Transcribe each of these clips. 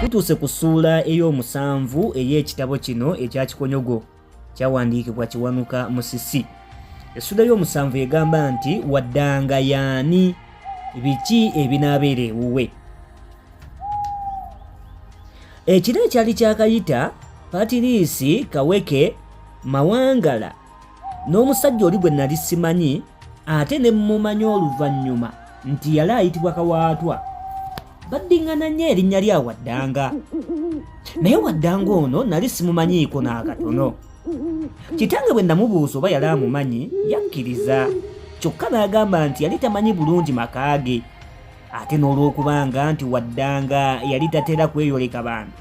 tutuuse ku ssuula ey'omusanvu ey'ekitabo kino ekya Kikonyogo kyawandiikibwa Kiwanuka Musisi. Essuula y'omusanvu egamba nti Waddanga yani, biki ebinabeera ewuwe. Ekiro ekyali kyakayita Patiriisi Kaweke Mawangala n'omusajja oli gwe nali simanyi ate ne mmumanyi oluvannyuma nti yali ayitibwa Kawaatwa baddiŋŋana nnyo erinnya lya Waddanga, naye Waddanga ono nali simumanyiiko n'akatono. Kitange bwe namubuuza oba yali amumanyi yakkiriza, kyokka n'agamba nti yali tamanyi bulungi maka ge, ate n'olwokubanga nti Waddanga yali tatera kweyoleka bantu,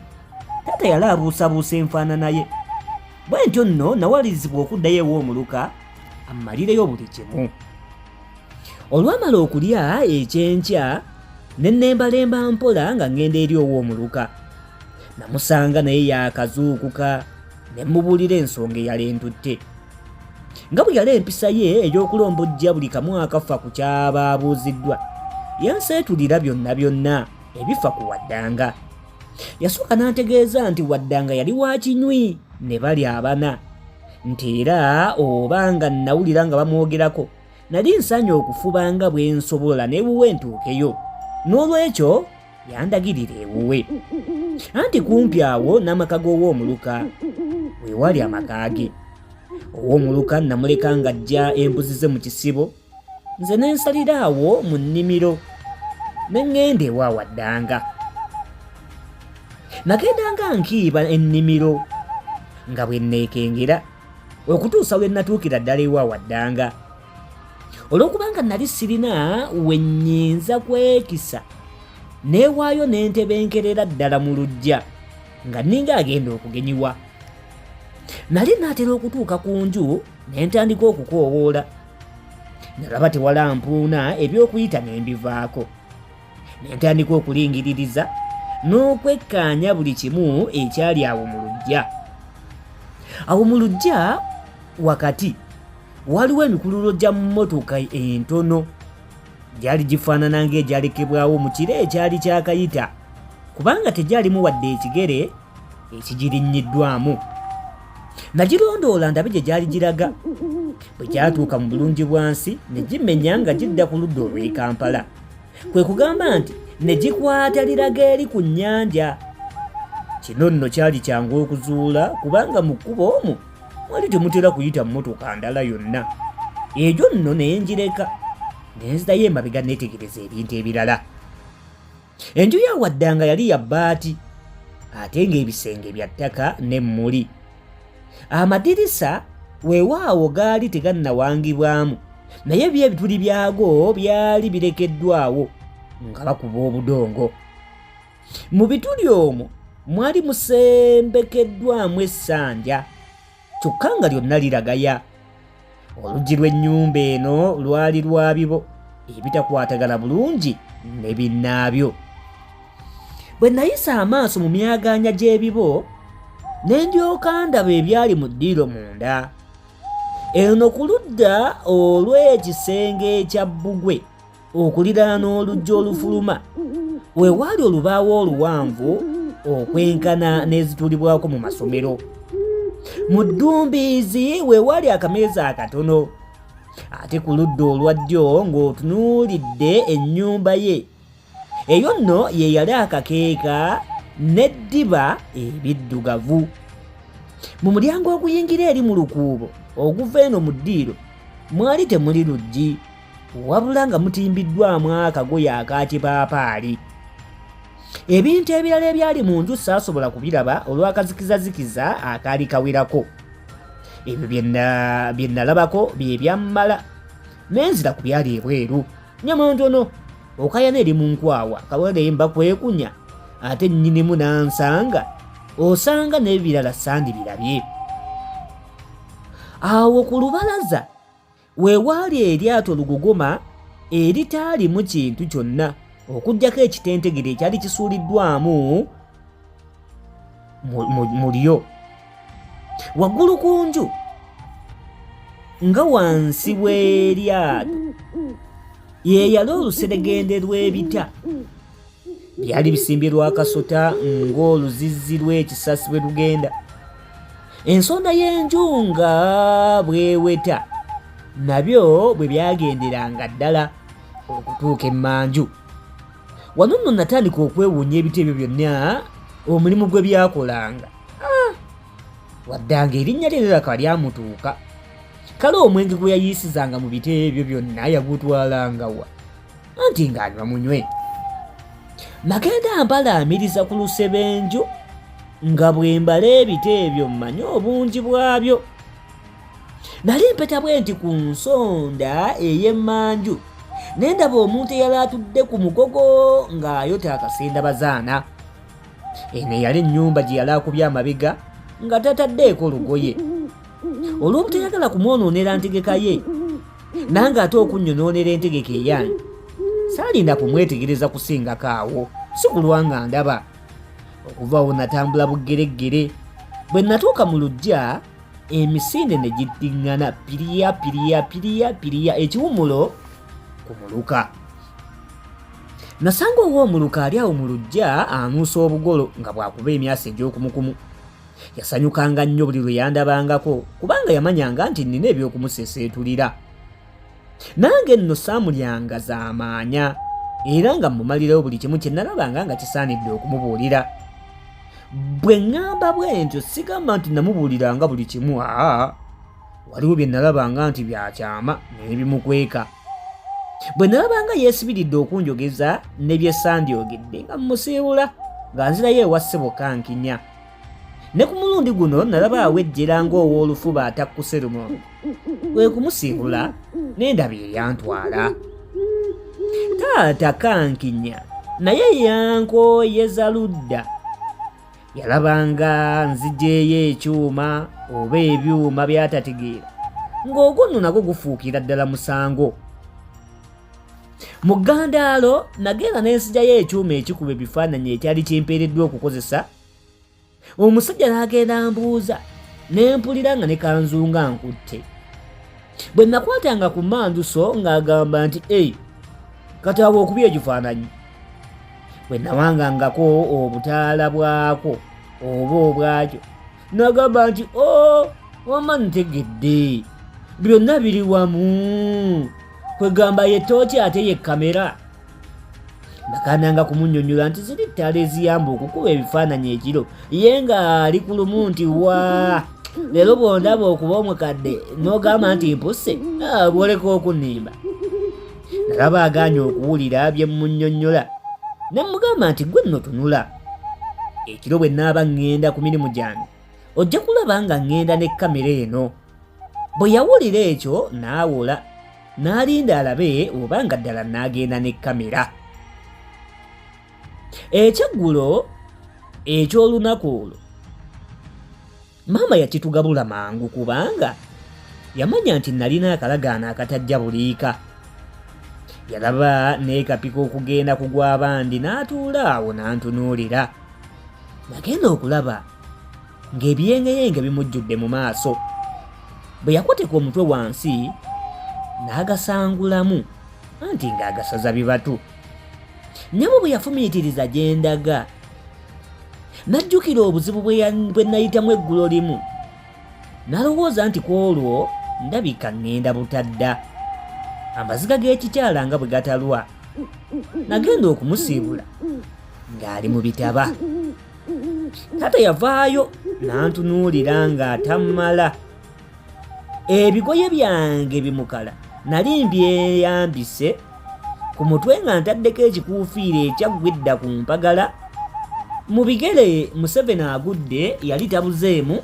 taata yali abuusabuusa enfaanana ye. Bwe ntyo nno nawalirizibwa okuddayo ew'omuluka ammalireyo buli kimu. Olwamala okulya ekyenkya ne nembalemba mpola nga ngenda eri ow'omuluka. Namusanga naye yaakazuukuka ne mubuulira ensonga eyali entutte. Nga bwe yali empisa ye ey'okulombojja buli kamu akafa ku kyaba abuuziddwa, yanseetulira byonna byonna ebifa ku Waddanga. Yasooka n'antegeeza nti Waddanga yali wa kinywi ne bali abana, nti era oba nga nawulira nga bamwogerako nali nsanye okufuba nga bwe nsobola n'ewuwe ntuukeyo, n'olwekyo yandagirira ewuwe. Anti kumpi awo n'amaka g'ow'omuluka we wali amaka ge. Ow'omuluka namuleka ng'ajja embuzi ze mu kisibo, nze ne nsalira awo mu nnimiro ne ŋŋenda ewa Waddanga. Nagendanga nkiiba ennimiro nga bwe nneekengera okutuusa lwe natuukira ddala ewa Waddanga. Olw'okubanga nali sirina we nnyinza kwekisa, neewaayo n'entebenkerera ddala mu luggya nga nninga agenda okugenyiwa. Nali naatera okutuuka ku nju ne ntandika okukoowoola. Nalaba tewala mpuuna eby'okuyita ne mbivaako. Ne ntandika okulingiririza n'okwekkaanya buli kimu ekyali awo mu luggya. Awo mu luggya wakati waliwo emikululo gya mmotoka entono, gyali gifaanana ng'egyalekebwawo mu kiro ekyali kyakayita, kubanga tegyalimu wadde ekigere ekigirinnyiddwamu. Nagirondoola ndabe gye gyali giraga. Bwe gyatuuka mu bulungi bwansi ne gimenya nga gidda ku ludda olw'e Kampala, kwe kugamba nti ne gikwata liraga eri ku nnyanja. Kino nno kyali kyangu okuzuula kubanga mu kkubo omwo wali temutera kuyita mmotoka ndala yonna. Egyo nno ne ngireka ne nzitayo emabega neetegereza ebintu ebirala. Enju ya Waddanga yali ya bbaati ate ng'ebisenge bya ttaka n'emmuli. Amadirisa weewaawo gaali tegannawangibwamu, naye ebituli byago byali birekeddwawo nga bakuba obudongo. Mu bituli omwo mwali musembekeddwamu essanja, kyokka nga lyonna liragaya. Oluggi lw'ennyumba eno lwali lwa bibo ebitakwatagana bulungi ne binnaabyo. Bwe nayisa amaaso mu myagaanya gy'ebibo ne ndyoka ndaba ebyali mu ddiiro munda. Eno ku ludda olw'ekisenge ekya bbugwe okuliraana oluggi olufuluma we waali olubaawo oluwanvu okwenkana n'ezitulibwako mu masomero. Mu ddumbiizi we waali akameeza akatono, ate ku ludda olwa ddyo ng'otunuulidde ennyumba ye, eyo nno ye yali akakeeka n'eddiba ebiddugavu. Mu mulyango oguyingira eri mu lukuubo oguva eno mu ddiiro mwali temuli luggi, wabula nga mutimbiddwamu akagoye aka kipaapaali. Ebintu ebirala ebyali mu nju saasobola kubiraba olw'akazikizazikiza akaali kawerako. Ebyo bye nalabako bye byammala, n'enzira ku byali ebweru. Nyama ntono okayana eri mu nkwawa kawelemba kwekunya, ate nnyinimu n'ansanga osanga n'ebirala sandibirabye. Awo ku lubalaza we waali eryato lugogoma eritaalimu kintu kyonna okuggyako ekitentegere ekyali kisuuliddwamu mu lyo. Waggulu ku nju nga wansi w'eryato ye yali oluseregende lw'ebita byali bisimbye lwakasota ng'oluzizzi lw'ekisasi bwe lugenda. Ensonda y'enjunga bweweta nabyo bwe byagenderanga ddala okutuuka emmanju. Wano nno natandika okwewuunya ebito ebyo byonna omulimu gwe byakolanga. Waddanga erinnya lye liraka lyamutuuka. Kale omwenge gwe yayiisizanga mu bito ebyo byonna yagutwalanga wa? Anti ng'anywa munywe. Nagenda mbalaamiriza ku lusebenju nga bwe mbala ebito ebyo mmanyi obungi bwabyo. Nali mpeta bwe nti ku nsonda ey'emmanju ne ndaba omuntu eyali atudde ku mugogo ng'ayota akasenda bazaana. Eno yali ennyumba gye yali akubye amabega nga tataddeeko lugoye. Olw'obutayagala kumwonoonera ntegeka ye, nange ate okunnyonoonera entegeka eyange, saalinda kumwetegereza kusingako awo, si kulwa nga ndaba. Okuva awo natambula buggereggere. Bwe natuuka mu luggya, emisinde ne giddiŋŋana piriya piriya piriya piriya, ekiwumulo kumuluka. Nasanga ow'omuluka ali awo mu luggya anuusa obugolo nga bw'akuba emyasa egy'okumukumu. Yasanyukanga nnyo buli lwe yandabangako kubanga yamanyanga nti nnina eby'okumuseseetulira. Nange nno saamulyanga zaamaanya era nga mmumalirawo buli kimu kye nalabanga nga kisaanidde okumubuulira. Bwe ŋŋamba bwe ntyo sigamba nti namubuuliranga buli kimu, waliwo bye nalabanga nti byakyama n'ebimukweka. Bwe nalabanga yeesibiridde okunjogeza ne bye sandyogedde nga mmusiibula nga nzirayo ewa ssebo kankinya. Ne ku mulundi guno nalaba awejjera ng'ow'olufuba atakkuse lumonde. Kwe kumusiibula n'endaba eryantwala. Taata kankinya naye yankooyeza ludda. Yalabanga nziggyeyo ekyuma oba ebyuma by'atategeera ng'ogwo nno nagwo gufuukira ddala musango. Mu ggandaalo nagenda ne nsijayo ekyuma ekikuba ebifaananyi ekyali kimpeereddwa okukozesa. Omusajja n'agenda ambuuza ne mpulira nga ne kanzunga nkutte. Bwe nakwatanga ku mmanduso ng'agamba nti kataba okubya ekifaananyi. Bwe nawangangako obutaala bwako oba obwakyo n'agamba nti wama ntegedde byonna biri wamu, kwegamba ye tooki ate ye kamera. Nakananga kumunnyonnyola nti ziri ttaala eziyamba okukuba ebifaananyi ekiro, ye nga ali ku lumu nti leero bw'ondaba okuba omukadde n'ogamba nti mpuse, bw'oleka okunnimba. Nalaba agaanye okuwulira bye mmunnyonnyola ne mmugamba nti gwe nno tunula. Ekiro bwe nnaaba ŋŋenda ku mirimu gyange ojja kulaba nga ŋŋenda ne kamera eno. Bwe yawulira ekyo n'awola n'alinda alabe oba nga ddala n'agenda ne kamera. Ekyeggulo eky'olunaku olwo maama yakitugabula mangu kubanga yamanya nti nalina akalagaano akatajja buliika. Yalaba n'ekapika okugenda kugwa abandi n'atuula awo n'antunuulira. Nagenda okulaba ng'ebiyengeyenge bimujjudde mu maaso. Bwe yakoteka omutwe wansi n'agasangulamu anti ng'agasaza bibatu. Nnyabo bwe yafumiitiriza gye ndaga n'ajjukira obuzibu bwe nayitamu eggulo limu. Nalowooza nti ku olwo ndabika ŋŋenda butadda. Amaziga g'ekikyala nga bwe gatalwa. Nagenda okumusiibula ng'ali mu bitaba. Taata yavaayo n'antunuulira ng'atammala. Ebigoye byange bimukala nali mbyeyambise, ku mutwe nga ntaddeko ekikuufiira ekyaggwidda ku mpagala. Mu bigere Museveni agudde yali tabuzeemu.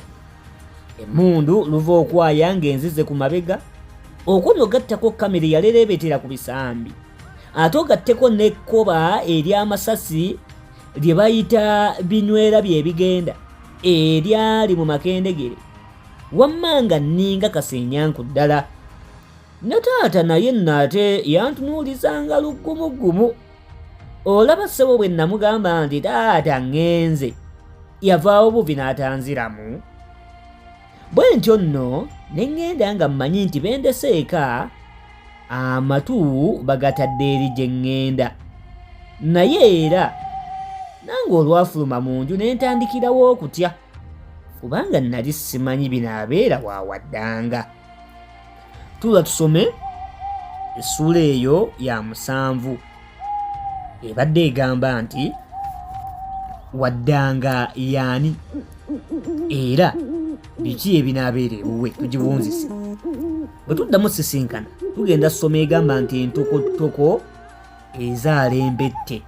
Emmundu luva okwaya ng'enzize ku mabega. Okuno gattako kamera yalereebetera ku bisambi. Ate ogatteko n'ekkoba ery'amasasi lye bayita binywera by'ebigenda eryali mu makendegere. Wamma nga nninga kasenyanku ddala. Ne taata naye nate yantunuulizanga luggumugumu. Olaba ssebo bwe namugamba nti taata ŋŋenze, yavaawo buvi n'atanziramu. Bwe ntyo nno ne ŋŋenda nga mmanyi nti bendese eka amatu bagatadde eri gye ŋŋenda. Naye era nange olwafuluma mu nju ne ntandikirawo okutya kubanga nali simanyi binaabeera wa Waddanga. Tuula tusome essuula eyo ya 7 ebadde egamba nti Waddanga yani era biki ebinaabeera ewuwe, tugibunzise. Bwe tuddamu sisinkana tugenda ssoma egamba nti entokotoko ezaala embette.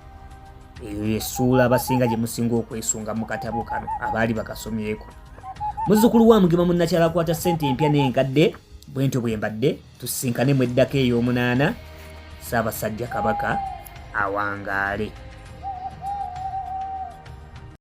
Eyo essuula abasinga gye musinga okwesunga mu katabo kano abaali bakasomyeko. Muzzukulu wa Mugema munnakyala akwata ssente empya n'enkadde, bwentyo bwe mbadde tusisinkane mu eddaka ey'omunaana. Ssaabasajja Kabaka awangaale.